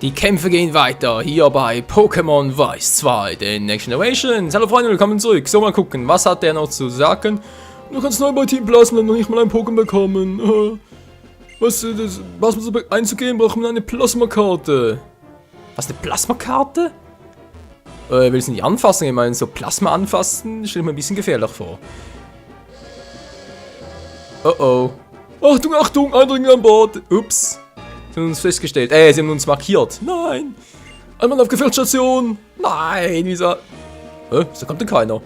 Die Kämpfe gehen weiter, hier bei Pokémon Weiß 2, den Next Generations. Hallo Freunde, willkommen zurück. So, mal gucken, was hat der noch zu sagen? Du kannst neu bei Team Plasma noch nicht mal ein Pokémon bekommen. Was einzugehen, brauchen wir eine Plasma-Karte. Was, eine Plasma-Karte? Willst du nicht anfassen? Ich meine, so Plasma anfassen, stelle ich mir ein bisschen gefährlich vor. Oh oh. Achtung, Achtung, Eindringlinge an Bord. Ups. Sie haben uns festgestellt. Sie haben uns markiert. Nein. Einmal auf Gefechtsstation. Nein, wieso? Wieso kommt denn keiner?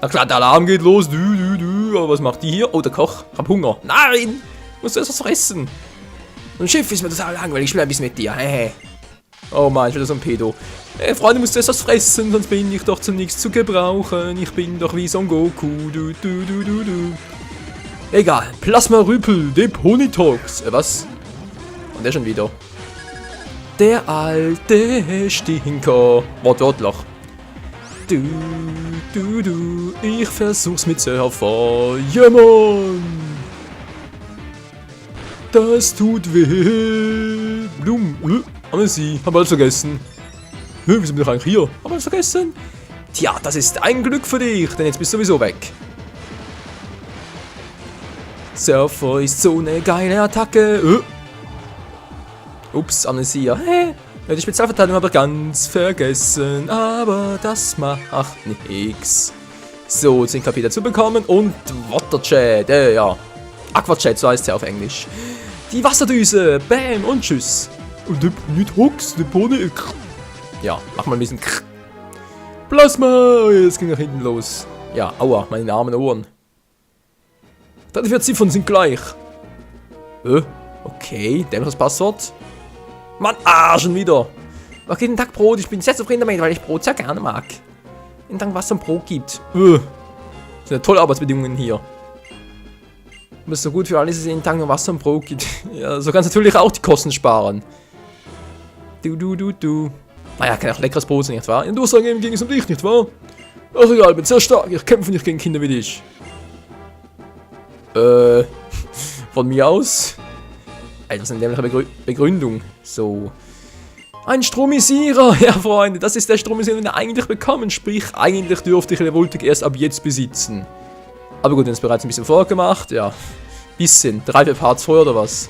Na klar, der Alarm geht los. Aber was macht die hier? Oh, der Koch. Ich hab Hunger. Nein. Ich muss erst was fressen. Ein Schiff ist mir total langweilig. Ich spiele ein bisschen mit dir. Oh Mann, ich bin so ein Pedo. Freunde, musst du erst was fressen, sonst bin ich doch zu nichts zu gebrauchen. Ich bin doch wie Son Goku. Egal. Plasma Rüpel, Deponitox. Was? Und der schon wieder. Der alte Stinker. Wortwörtlich. Ich versuch's mit Surfer. Ja, Mann. Das tut weh. Blumen. Amnesie. Hab alles vergessen. Wieso bin ich eigentlich hier? Hab alles vergessen? Tja, das ist ein Glück für dich, denn jetzt bist du sowieso weg. Surfer ist so eine geile Attacke. Ups, Amnesia. Die Spezialverteidigung habe ich ganz vergessen, aber das macht nix. So, 10 KP dazu bekommen und Waterjet, ja. Aquajet, so heißt sie auf Englisch. Die Wasserdüse, bam und tschüss. Und nicht Hux, ja, mach mal ein bisschen Plasma, jetzt ging nach hinten los. Ja, aua, meine armen Ohren. 43 Ziffern sind gleich. Okay, dämliches Passwort. Mann, schon wieder. Mach jeden Tag Brot, ich bin sehr zufrieden damit, weil ich Brot sehr gerne mag. Jeden Tag, was es am Brot gibt. Das sind ja tolle Arbeitsbedingungen hier. Und das ist so gut für alle, dass es jeden Tag nur Wasser und Brot gibt. Ja, so kannst du natürlich auch die Kosten sparen. Naja, kann auch leckeres Brot sein, nicht wahr? In Durchsagen ging es um dich, nicht wahr? Ach egal, ich bin sehr stark, ich kämpfe nicht gegen Kinder wie dich. Von mir aus? Alter, das ist eine dämliche Begründung. So. Ein Stromisierer, ja Freunde, das ist der Stromisierer, den wir eigentlich bekommen. Sprich, eigentlich dürfte ich Revoltik erst ab jetzt besitzen. Aber gut, wir haben es bereits ein bisschen vorgemacht, ja. Bisschen, 3-4 Parts vorher oder was?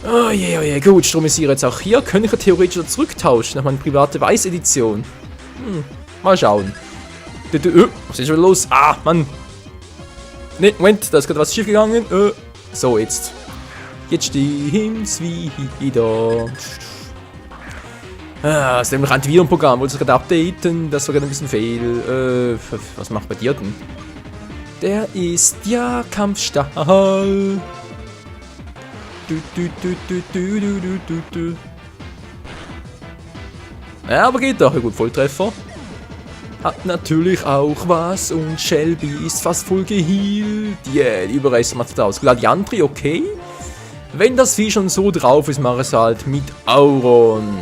Oh je, gut, Stromisierer jetzt auch hier. Könnte ich ja theoretisch zurücktauschen nach meiner private Weiß-Edition. Mal schauen. Was ist schon wieder los? Mann. Ne, Moment, da ist gerade was schief gegangen. So, jetzt. Jetzt stimmt's wieder. Das ist nämlich ein Antivirenprogramm. Wollte es gerade updaten. Das war gerade ein bisschen fail. Was macht bei dir denn? Der ist ja kampfstark. Ja, aber geht doch. Gut, Volltreffer. Hat natürlich auch was und Shelby ist fast voll geheilt. Yeah, die Überreste macht es aus. Gladiantri, okay. Wenn das Vieh schon so drauf ist, mach es halt mit Auron.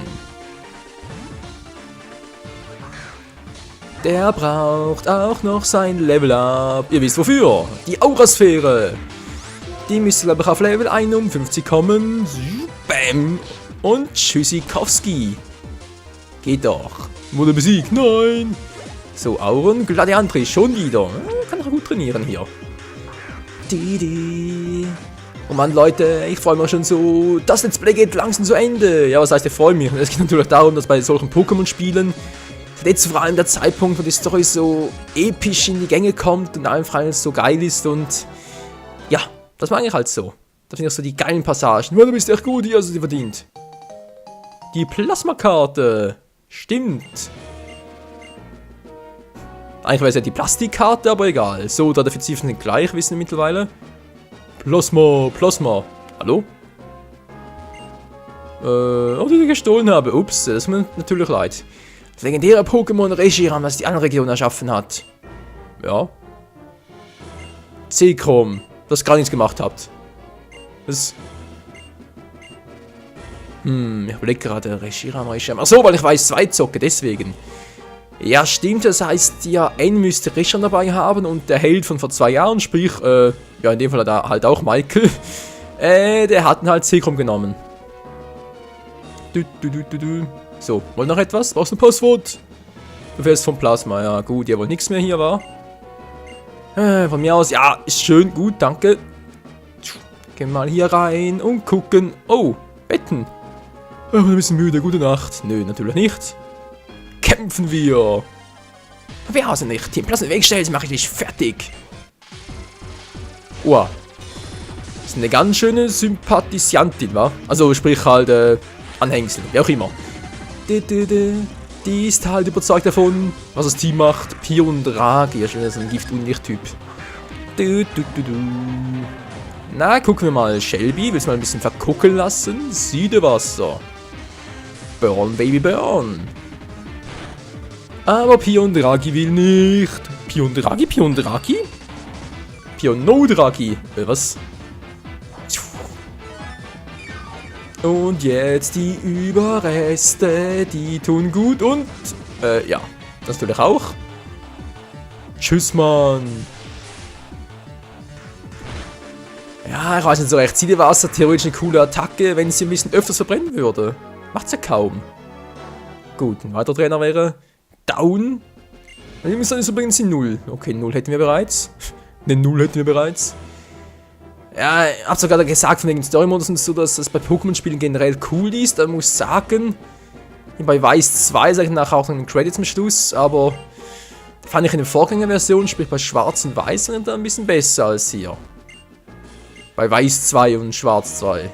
Der braucht auch noch sein Level Up. Ihr wisst wofür. Die Aurasphäre. Die müsste, glaube ich, auf Level 51 kommen. Bam. Und Tschüssikowski. Geht doch. Wurde besiegt. Nein. So, Auron, Gladiantri, schon wieder. Kann doch gut trainieren hier. Oh Mann, Leute, ich freue mich schon so. Das Let's Play geht langsam zu Ende. Ja, was heißt, ich freue mich? Es geht natürlich darum, dass bei solchen Pokémon-Spielen jetzt vor allem der Zeitpunkt, wo die Story so episch in die Gänge kommt und allen Freien so geil ist und ja, das mag ich halt so. Das sind ja so die geilen Passagen. Du bist echt gut, hier hast du sie verdient. Die Plasmakarte. Stimmt. Eigentlich wäre es ja die Plastikkarte, aber egal. So, da die Ziffern sind gleich, wissen wir mittlerweile. Plasma. Hallo? Die ich gestohlen habe. Ups, das tut mir natürlich leid. Das legendäre Pokémon Reshiram, das die andere Region erschaffen hat. Ja. Zekrom, das gar nichts gemacht habt. Das. Ich überlege gerade, Reshiram. Achso, weil ich weiß, 2 zocke, deswegen. Ja, stimmt, das heißt, ja, N müsste Reshiram dabei haben und der Held von vor 2 Jahren, sprich, ja, in dem Fall halt auch Michael, der hat halt Zekrom genommen. So, wollt noch etwas? Brauchst du ein Passwort? Du fährst vom Plasma, ja gut, ihr wollt nichts mehr hier, wa? Von mir aus, ja, ist schön, gut, danke. Gehen wir mal hier rein und gucken. Oh, Betten. Ich bin ein bisschen müde, gute Nacht. Nö, natürlich nicht. Kämpfen wir. Wir hassen nicht. Den Platz in den Weg stellst, mache ich dich fertig. Wow. Das ist eine ganz schöne Sympathisiantin, wa? Also sprich halt, Anhängsel, wie auch immer. Die ist halt überzeugt davon, was das Team macht. Pion Draghi, ist so ein Gift-Unlicht-Typ. Na, gucken wir mal. Shelby, willst du mal ein bisschen verkuckeln lassen? Siedewasser. Burn, Baby, burn. Aber Pion Draghi will nicht. Pion Draghi? Pion Draghi? Pion No Draghi. Was? Und jetzt die Überreste, die tun gut und... ja, das tut er auch. Tschüss, Mann. Ja, ich weiß nicht so recht. Siedewasser, theoretisch eine coole Attacke, wenn sie ein bisschen öfters verbrennen würde. Macht's ja kaum. Gut, ein weiterer Trainer wäre... Down. Wir müssen dann übrigens in 0. Okay, 0 hätten wir bereits. Ne, 0 hätten wir bereits. Ja, ich hab sogar gesagt von den Story-Modus und so, dass das bei Pokémon-Spielen generell cool ist. Da muss ich sagen, bei Weiß 2 sage ich nachher auch noch einen Credit zum Schluss, aber fand ich in der Vorgängerversion, sprich bei Schwarz und Weiß, dann ein bisschen besser als hier. Bei Weiß 2 und Schwarz 2.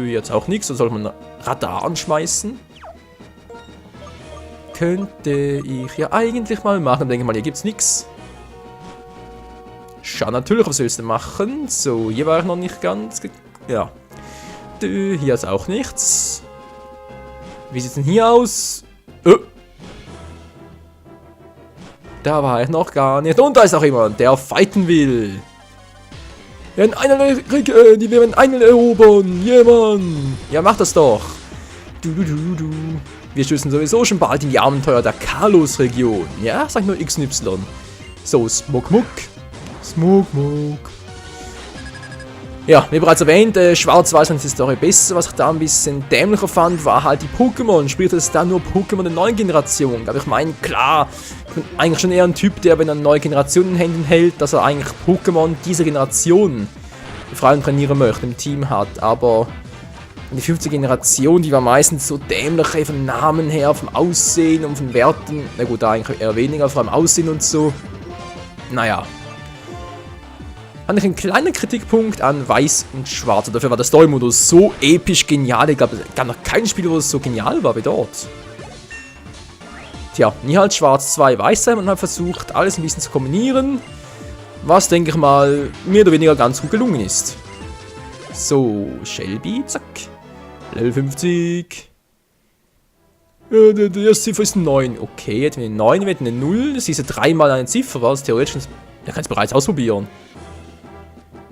Jetzt auch nichts, dann soll man ein Radar anschmeißen. Könnte ich ja eigentlich mal machen, denke mal, hier gibt's nichts. Schau natürlich, was willst du machen? So, hier war ich noch nicht ganz... Ja. Hier ist auch nichts. Wie sieht's denn hier aus? Da war ich noch gar nicht. Und da ist auch jemand, der fighten will. Die werden einen erobern. Jemand. Ja, mach das doch. Wir stößen sowieso schon bald in die Abenteuer der Kalos-Region. Ja, sag nur XY. So, Smok. Ja, wie bereits erwähnt, Schwarz-Weiß fand die Story besser. Was ich da ein bisschen dämlicher fand, war halt die Pokémon. Sprich, dass es da nur Pokémon der neuen Generation. Aber ich meine, klar, ich bin eigentlich schon eher ein Typ, der, wenn er eine neue Generation in Händen hält, dass er eigentlich Pokémon dieser Generation vor allem trainieren möchte, im Team hat. Aber die 5. Generation, die war meistens so dämlich, von Namen her, vom Aussehen und von Werten. Na gut, da eigentlich eher weniger, vor allem Aussehen und so. Naja. Fand ich einen kleinen Kritikpunkt an Weiß und Schwarz. Und dafür war der Story-Modus so episch genial. Ich glaube, es gab noch kein Spiel, wo es so genial war wie dort. Tja, nie halt Schwarz 2 Weiß sein und habe versucht, alles ein bisschen zu kombinieren. Was, denke ich mal, mehr oder weniger ganz gut gelungen ist. So, Shelby, zack. Level 50. Ja, die erste Ziffer ist 9. Okay, jetzt mit 9, mit eine 0. Das ist ja 3 mal eine Ziffer, was theoretisch. Da kannst du bereits ausprobieren.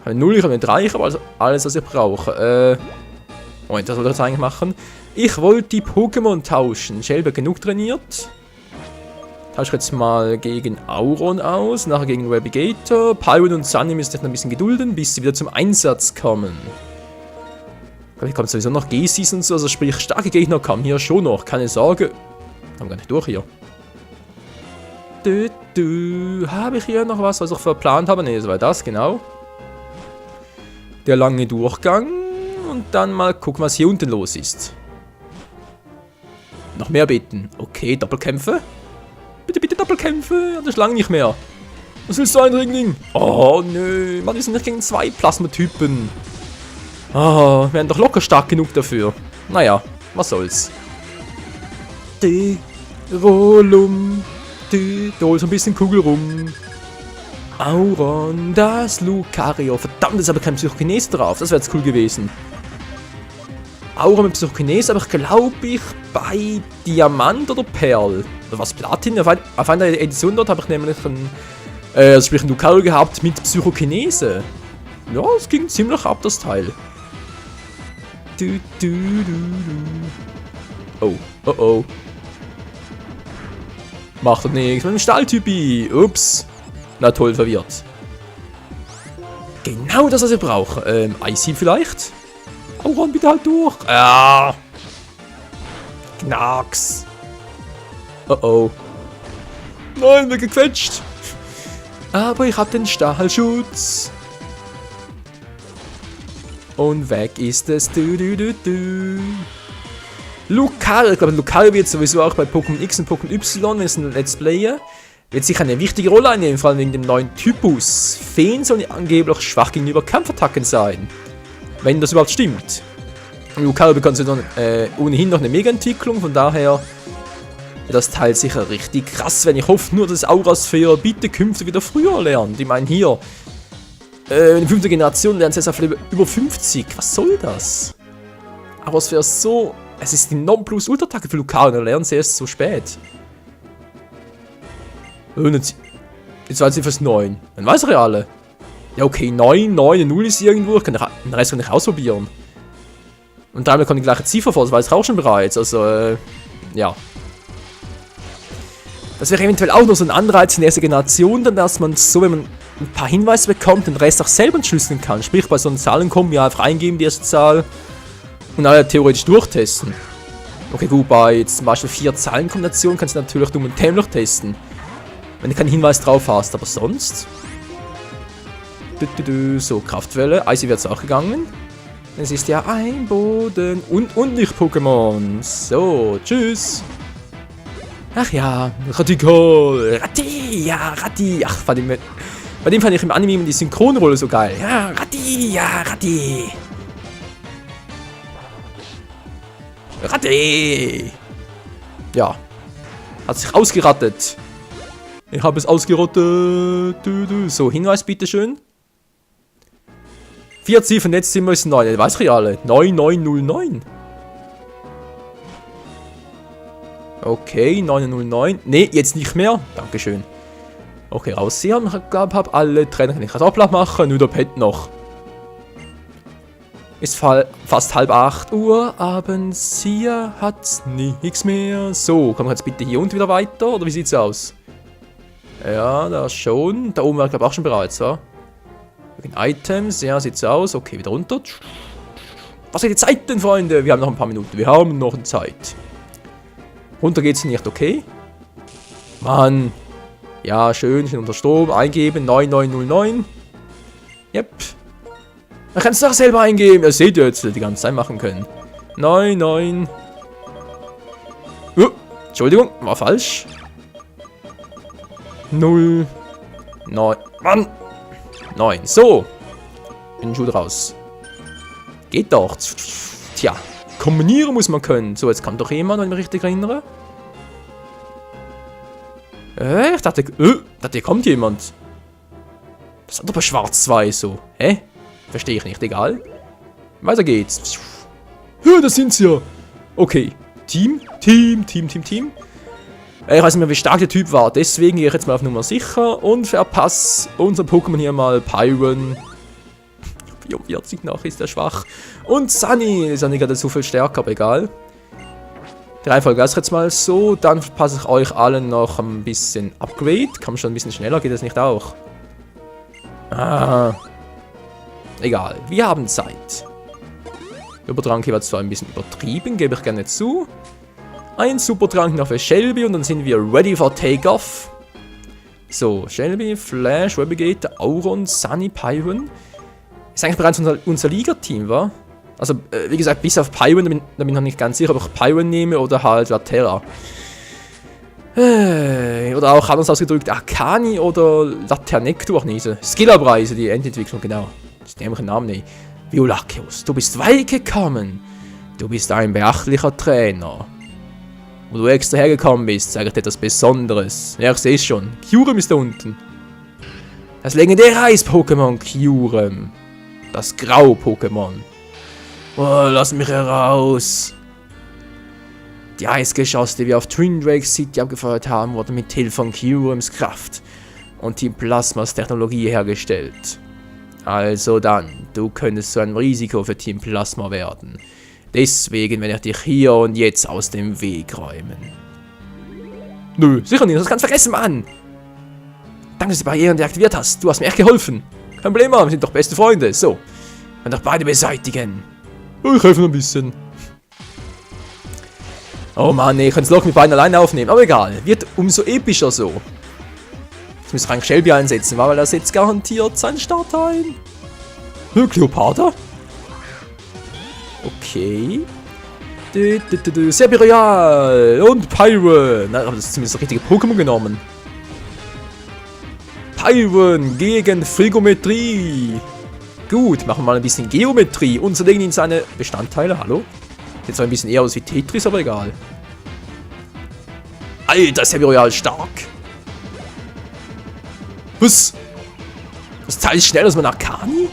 Ich habe eine 0, ich habe eine 3, ich habe also alles, was ich brauche. Moment, was wollte ich jetzt eigentlich machen? Ich wollte die Pokémon tauschen. Shelby genug trainiert. Tausche jetzt mal gegen Auron aus, nachher gegen Rebigator. Pyron und Sunny müssen sich noch ein bisschen gedulden, bis sie wieder zum Einsatz kommen. Vielleicht kommt sowieso noch G-Seas und so, also sprich, starke Gegner kamen hier schon noch, keine Sorge. Kommen gar nicht durch hier. Habe ich hier noch was ich verplant habe? Ne, das war das, genau. Der lange Durchgang. Und dann mal gucken, was hier unten los ist. Noch mehr beten. Okay, Doppelkämpfe. Bitte, bitte Doppelkämpfe. Das ist lange nicht mehr. Was willst du, Eindringling? Oh, nö. Mann, wir sind nicht gegen 2 Plasmatypen. Ah, wir wären doch locker stark genug dafür. Naja, was soll's. Rolum. Da holt so ein bisschen Kugel rum. Auron, das Lucario. Verdammt, ist aber kein Psychokinese drauf. Das wäre jetzt cool gewesen. Auron mit Psychokinese, aber ich glaube bei Diamant oder Perl. Oder was, Platin? Auf einer Edition dort habe ich nämlich einen, sprich einen Lucario gehabt mit Psychokinese. Ja, es ging ziemlich ab, das Teil. Oh, oh oh. Macht doch nichts mit dem Stahltypi. Ups. Na toll, verwirrt. Genau das, was ich brauche. Icy vielleicht? Auron, bitte halt durch. Ja. Knacks. Oh oh. Nein, wir gequetscht. Aber ich hab den Stahlschutz. Und weg ist es. Lucario, ich glaube, Lucario wird sowieso auch bei Pokémon X und Pokémon Y, wenn es ein Let's Player, wird sicher eine wichtige Rolle einnehmen, vor allem wegen dem neuen Typus. Feen sollen angeblich schwach gegenüber Kampfattacken sein. Wenn das überhaupt stimmt. Lucario bekommt so dann ohnehin noch eine Mega-Entwicklung, von daher wird das Teil sicher richtig krass, wenn ich hoffe nur, dass Aurasphäre bitte künftig wieder früher lernt. Ich meine hier, in der 5. Generation lernt es jetzt auf über 50. Was soll das? Aurasphäre ist so... Es ist die Nonplus-Ultra-Attacke für Lucario, dann lernen sie erst so spät. Und jetzt weiß ich fürs 9. Dann weiß er ja alle. Ja, okay, 9, 9, 0 ist irgendwo. Den Rest kann ich ausprobieren. Und dreimal kommt die gleiche Ziffer vor, das weiß ich auch schon bereits. Also, ja. Das wäre eventuell auch noch so ein Anreiz in der ersten Generation, dann, dass man so, wenn man ein paar Hinweise bekommt, den Rest auch selber entschlüsseln kann. Sprich, bei so einem Zahlenkommen, ja, einfach eingeben, die erste Zahl. Und alle theoretisch durchtesten. Okay, gut, bei jetzt zum Beispiel 4 Zahlenkombinationen kannst du natürlich dumm und dämlich testen. Wenn du keinen Hinweis drauf hast, aber sonst... So, Kraftwelle. Eisi wird es auch gegangen. Es ist ja ein Boden und nicht Pokémon. So, tschüss. Ach ja, Radikal. Ratti, ja, Ratti. Ach, bei dem fand ich im Anime die Synchronrolle so geil. Ja, Ratti, ja, Ratti. Ratte! Ja. Hat sich ausgerattet. Ich habe es ausgerottet. So, Hinweis bitteschön. 4 Ziffern, jetzt sind wir es 9. Weiß ich alle. 9909. Okay, 909. Ne, jetzt nicht mehr. Dankeschön. Okay, raussehen. Ich glaube, habe alle Trainer. Kann ich das Ablauf machen? Nur der Pet noch. Ist fast 7:30 Uhr abends, hier hat's nichts mehr. So, kommen wir jetzt bitte hier unten wieder weiter, oder wie sieht's aus? Ja, da schon. Da oben war ich glaube auch schon bereits, wa? Wegen Items, ja, sieht's aus. Okay, wieder runter. Was sind die Zeit denn, Freunde? Wir haben noch ein paar Minuten, wir haben noch eine Zeit. Runter geht's nicht, okay? Mann. Ja, schön unter Strom, eingeben, 9909. Yep. Man kann es doch selber eingeben. Ihr seht jetzt, die ganze Zeit machen können. 9, 9. Entschuldigung, war falsch. 0. 9. Mann. 9. So. Bin schon raus. Geht doch. Tja. Kombinieren muss man können. So, jetzt kommt doch jemand, wenn ich mich richtig erinnere. Ich dachte, hier kommt jemand. Das ist doch bei Schwarz-Weiß so. Hä? Verstehe ich nicht, egal. Weiter geht's. Ja, das sind's ja. Okay. Team. Ich weiß nicht mehr, wie stark der Typ war. Deswegen gehe ich jetzt mal auf Nummer sicher und verpasse unser Pokémon hier mal Pyron. 44 noch ist er schwach. Und Sunny ist ja nicht gerade so viel stärker, aber egal. Die Reihenfolge ist jetzt mal so. Dann verpasse ich euch allen noch ein bisschen Upgrade. Kann man schon ein bisschen schneller, geht das nicht auch? Ah. Egal, wir haben Zeit. Übertrank hier war zwar ein bisschen übertrieben, gebe ich gerne zu. Ein Supertrank noch für Shelby und dann sind wir ready for Takeoff. So, Shelby, Flash, Rebigator, Auron, Sunny, Pyron. Ist eigentlich bereits unser Liga-Team, wa? Also, wie gesagt, bis auf Pyron, da bin ich noch nicht ganz sicher, ob ich Pyron nehme oder halt Laterra. Oder auch anders ausgedrückt, Akani oder Laternector, nicht so. Skillerpreise, die Endentwicklung, genau. Das ist nämlich ein Name nicht. Violaceus, du bist weit gekommen. Du bist ein beachtlicher Trainer. Wo du extra hergekommen bist, sage ich dir etwas Besonderes. Ja, ich sehe es schon. Kyurem ist da unten. Das legendäre Eis-Pokémon Kyurem. Das Grau-Pokémon. Oh, lass mich heraus. Die Eisgeschosse, die wir auf Twin Drake City abgefeuert haben, wurden mit Hilfe von Kyurems Kraft und Team Plasmas Technologie hergestellt. Also dann, du könntest zu einem Risiko für Team Plasma werden. Deswegen werde ich dich hier und jetzt aus dem Weg räumen. Nö, sicher nicht, das kannst du vergessen, Mann! Danke, dass du die Barrieren deaktiviert hast. Du hast mir echt geholfen. Kein Problem, Mann, wir sind doch beste Freunde. So, wir können doch beide beseitigen. Ich helfe noch ein bisschen. Oh Mann, nee, ich kann es locker mit beiden alleine aufnehmen. Aber egal, wird umso epischer so. Jetzt müssen wir eigentlich Shelby einsetzen, weil er setzt garantiert seinen Start ein. Kleopatra? Okay. Serperial und Pyron. Na, aber das ist zumindest das richtige Pokémon genommen. Pyron gegen Frigometrie. Gut, machen wir mal ein bisschen Geometrie und zerlegen ihn seine Bestandteile. Hallo? Sieht zwar ein bisschen eher aus wie Tetris, aber egal. Alter, Serperial stark. Was? Das Teil ist schneller als mein Arcani?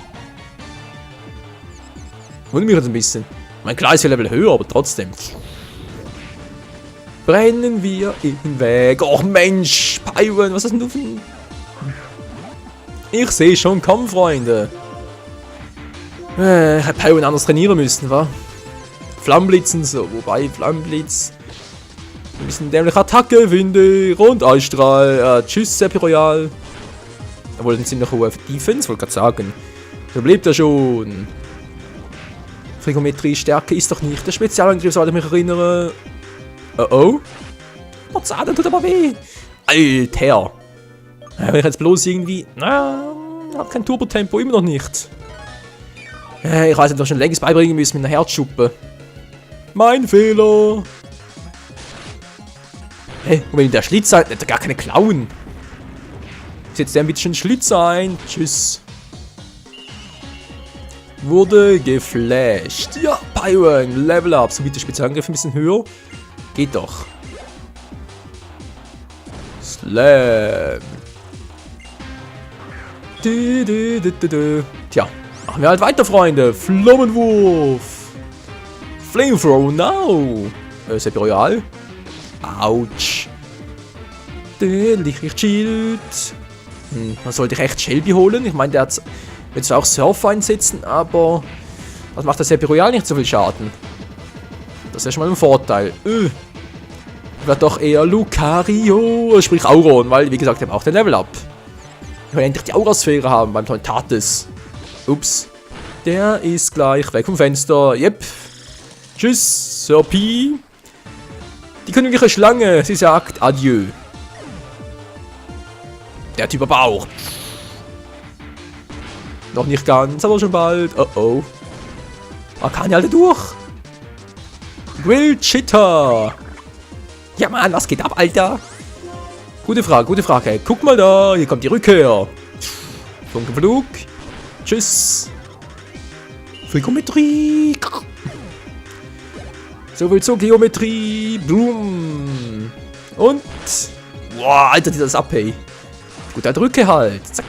Wundert mich jetzt ein bisschen. Mein klar ist ja Level höher, aber trotzdem. Brennen wir ihn weg. Och Mensch, Pyron, was ist denn du für ein... Ich sehe schon, komm Freunde. Hätte Pyron anders trainieren müssen, wa? Flammenblitzen so, wobei Flammenblitz... Ein bisschen dämliche Attacke, finde ich. Und Eisstrahl. Tschüss, Serperial. Obwohl, dann sind noch hohe Defense, wollte gerade sagen. Da bleibt er schon. Frigometrie Stärke ist doch nicht der Spezialangriff, soweit ich mich erinnere. Oh. Marzahn, tut aber weh. Alter. Wenn ich jetzt bloß irgendwie... Na, hab kein Turbo-Tempo, immer noch nicht. Ich weiß nicht, was ich schon längst beibringen müssen mit einer Herzschuppe. Mein Fehler. Hey, und wenn der Schlitz ein... Der hat gar keine Klauen. Setzt der ein bisschen Schlitz ein. Tschüss. Wurde geflasht. Ja, Pyron, Level Up. So wird der Spezialangriff ein bisschen höher. Geht doch. Slam. Tja, machen wir halt weiter, Freunde. Flammenwurf. Flamethrower now. Serperial. Autsch. Lichtschild. Man sollte echt Shelby holen. Ich meine, der hat jetzt auch Surfer einsetzen, aber das macht der Serperial nicht so viel Schaden. Das ist ja schon mal ein Vorteil. Wird doch eher Lucario, sprich Auron, weil, wie gesagt, er braucht den Level Up. Ich will endlich die Aurasphäre haben beim Torntatis. Ups. Der ist gleich weg vom Fenster. Yep. Tschüss, Serpi. Die königliche Schlange, sie sagt Adieu. Der Typ aber auch. Noch nicht ganz, aber schon bald. Oh oh. Man kann ja alle durch. Grill Chitter. Ja Mann, was geht ab, Alter? Gute Frage, gute Frage. Guck mal da, hier kommt die Rückkehr. Funkenflug. Tschüss. Frigometrie. So viel zur Geometrie. Boom. Und. Boah, Alter, das ab, hey. Guter Drücke halt. Zack.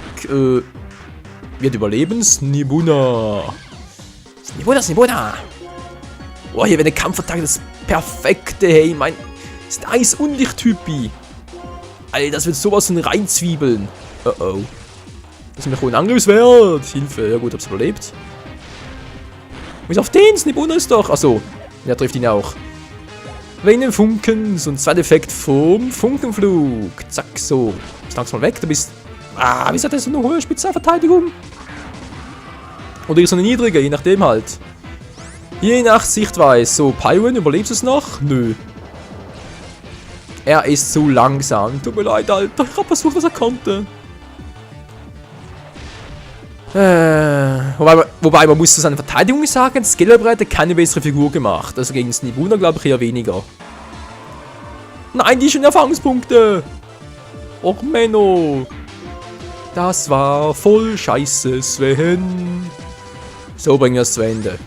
Wird überleben. Snibuna. Snibuna. Boah, hier wäre eine Kampfattacke das perfekte, hey. Mein. Das ist Eis- und Licht-Typi. Alter, das wird sowas von reinzwiebeln. Oh oh. Das ist mir hohen Angriffswert. Hilfe. Ja gut, hab's überlebt. Muss auf den. Snibuna ist doch. Achso. Der trifft ihn auch. Wegen Funken. So ein Zweiteffekt vom Funkenflug. Zack, so. Ist langsam mal weg. Du bist. Ah, wieso hat der so eine hohe Spezialverteidigung? Oder so eine niedrige, je nachdem halt. Je nach Sichtweise. So, Pyron, überlebst du es noch? Nö. Er ist zu langsam. Tut mir leid, Alter. Ich hab versucht, was er konnte. Wobei, man muss zu seiner Verteidigung sagen, Skelebrett hat keine bessere Figur gemacht. Also gegen Snibuna glaube ich eher weniger. Nein, die schon Erfahrungspunkte. Och, Menno. Das war voll scheiße, Sven. So bringen wir es zu Ende.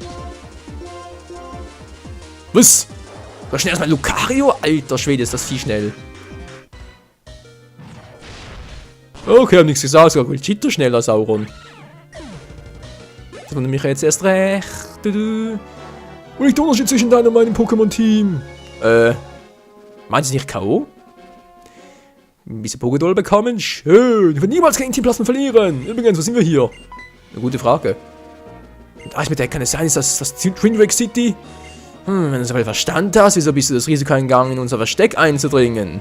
Was? War schnell erstmal Lucario? Alter Schwede, ist das viel schnell. Okay, hab nichts gesagt, sogar Cheater schneller, Sauron. Das wundert mich jetzt erst recht. Und ich der Unterschied zwischen deinem und meinem Pokémon-Team. Meinst du nicht K.O.? Ein bisschen Pokédoll bekommen? Schön. Ich werde niemals gegen Team Plasma verlieren. Übrigens, wo sind wir hier? Eine gute Frage. Und Eismedaille kann es sein, ist das Twin Drake City? Wenn du so viel Verstand hast, wieso bist du das Risiko eingegangen, in unser Versteck einzudringen?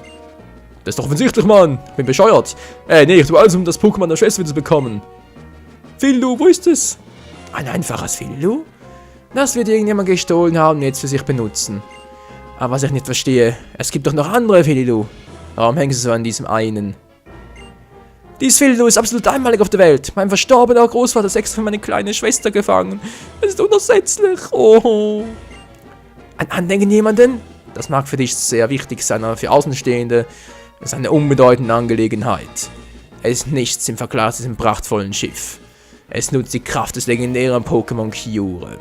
Das ist doch offensichtlich, Mann. Ich bin bescheuert. Nee, ich tue alles, um das Pokémon der Schwester zu bekommen. Philo, wo ist es? Ein einfaches Philo? Das wird irgendjemand gestohlen haben und jetzt für sich benutzen. Aber was ich nicht verstehe, es gibt doch noch andere Felilu. Warum hängen sie so an diesem einen? Dies Felilu ist absolut einmalig auf der Welt. Mein verstorbener Großvater ist extra für meine kleine Schwester gefangen. Es ist unersetzlich. Oh. Ein Andenken jemanden? Das mag für dich sehr wichtig sein, aber für Außenstehende ist eine unbedeutende Angelegenheit. Es ist nichts im Vergleich zu diesem prachtvollen Schiff. Es nutzt die Kraft des legendären Pokémon Kyurem.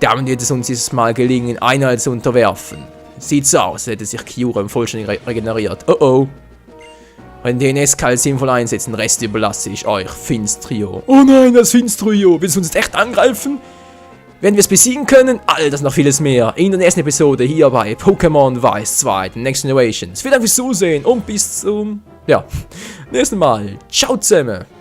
Damit wird es uns dieses Mal gelingen, Einheit zu unterwerfen. Sieht so aus, als hätte sich Kyurem vollständig regeneriert. Oh oh. Wenn DNS Kalt sinnvoll einsetzen, Rest überlasse ich euch, Finstrio. Oh nein, das Finstrio. Willst du uns jetzt echt angreifen? Wenn wir es besiegen können, all das noch vieles mehr. In der nächsten Episode hier bei Pokémon Weiß 2, The Next Generations. Vielen Dank fürs Zusehen und bis zum nächsten Mal. Ciao zusammen.